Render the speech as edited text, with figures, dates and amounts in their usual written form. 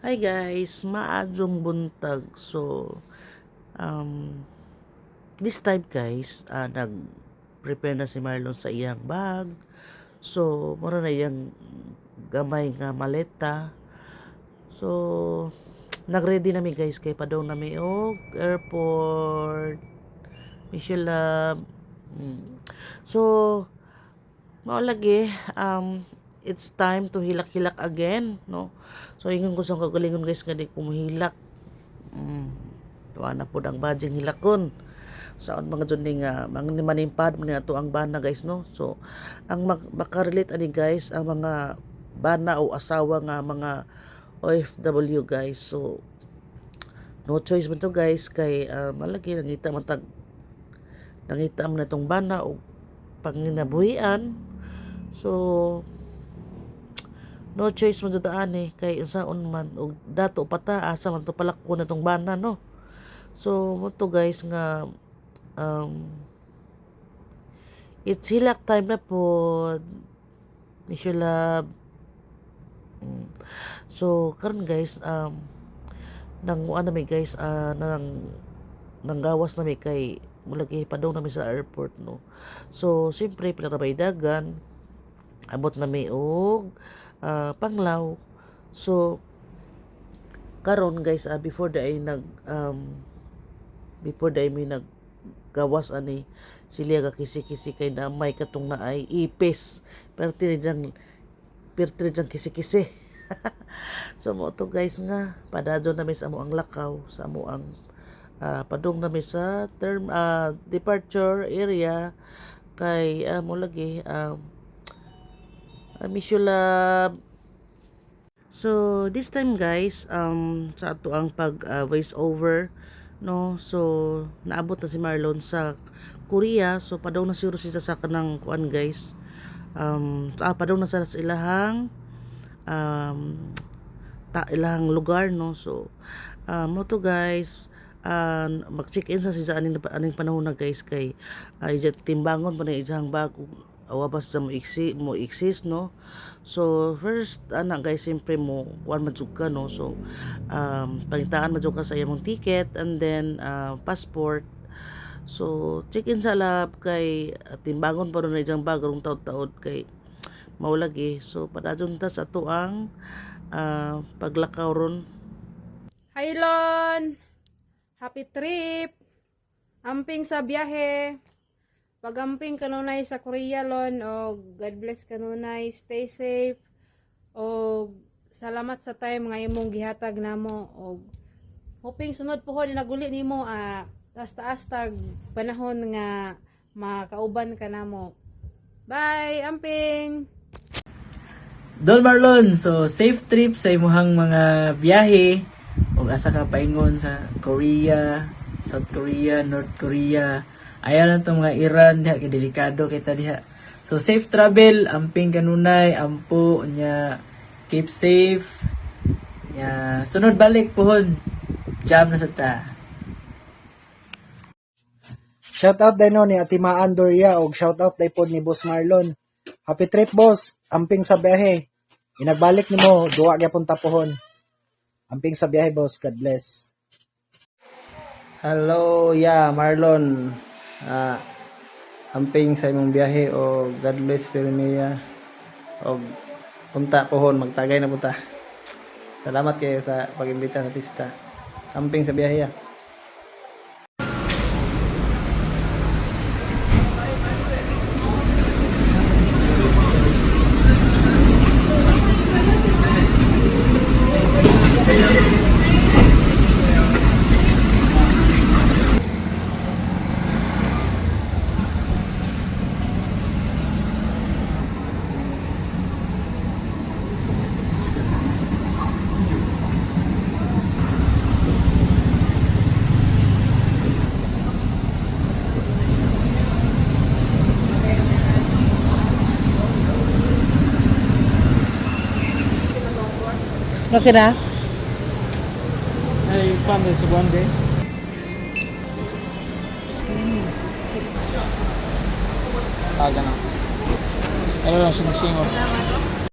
Hi guys, maadjong buntag. So, this time guys, nag-prepare na si Marlon sa iyang bag. So, mura na iyang gamay nga maleta. So, nag-ready na mi guys kay padong na mi og airport. Michelle Love. So, mao lagi it's time to hilak-hilak again, no? So, ingon ko sa kagalingon guys nga di kumuhilak. Tuwa na po ang badjing hilakon. Saon mga dyan nga mga manimpad man ato ang bana guys, no? So, ang makarelate ani guys ang mga bana o asawa nga mga OFW guys. So, no choice man to guys kay malagi nangita man itong bana o panginabuhian. So, no choice man jud ani kay unsaon man og dato pata asa man to palakko na tong bana, no. So mo to guys nga it's hilak time na po Michelle Love. So karon guys nang ano mi guys nanggawas na mi kay mulagi padong na mi sa airport, no. So siyempre pinarabay dagan abot na mi og Panglaw. So karon guys before day mi naggawas ani sila ga kisi-kisi kay na may katong na ay ipis perti diyang kisi-kisi. So mo to guys nga padadyo na mi sa amo ang lakaw sa amo ang padung na mi sa departure area kay mo lagi Michelle Love. So this time guys sa ato ang pag voice over, no. So naabot na si Marlon sa Korea. So padaw na siguro siya sa kanang kuan guys. Padaw na sa ilahang ilahang lugar, no. So mo to guys mag-check-in sa aning panahon na guys kay timbangon pa na isang bago awapas sa mo exist, no. So first guys siyempre mo kuan madsug ka, no. So pangitaan madsug ka sa imong ticket and then passport. So check-in sa lab kay timbangon pa ron na isang bag rong taod-taod kay maulagi. So padadyon ta sa ato ang paglakaw ron. Hi Lon! Happy trip! Amping sa biyahe. Pagamping kanunay sa Korea Lon o God bless kanunay, stay safe o salamat sa time nga imong gihatag namo o hoping sunod pohon naguli nimo taas tag panahon nga makauban ka namo. Bye amping. Dol Marlon, so safe trip sa imuhang mga biyahe ug asa ka paingon sa Korea, South Korea, North Korea. Ayaw lang itong mga Iran diha kay delikado kita diha. So safe travel, amping kanunay, ampo nya keep safe. Nya sunod balik pohon. Jam na sa ta. Shoutout din no ni Atimaan Doria og shoutout day pod ni Boss Marlon. Happy trip boss, amping sa biyahe. Inagbalik nimo duwa gyapon ta pohon. Amping sa biyahe boss, God bless. Hello, Marlon. Amping sa imong biyahe o God bless Permia o punta pohon, magtagay na punta. Salamat kayo sa pag-imbita sa pista. Amping sa biyahe. Okay na? Ay, paano sa one day? Taga na. Ano lang, sinusingod.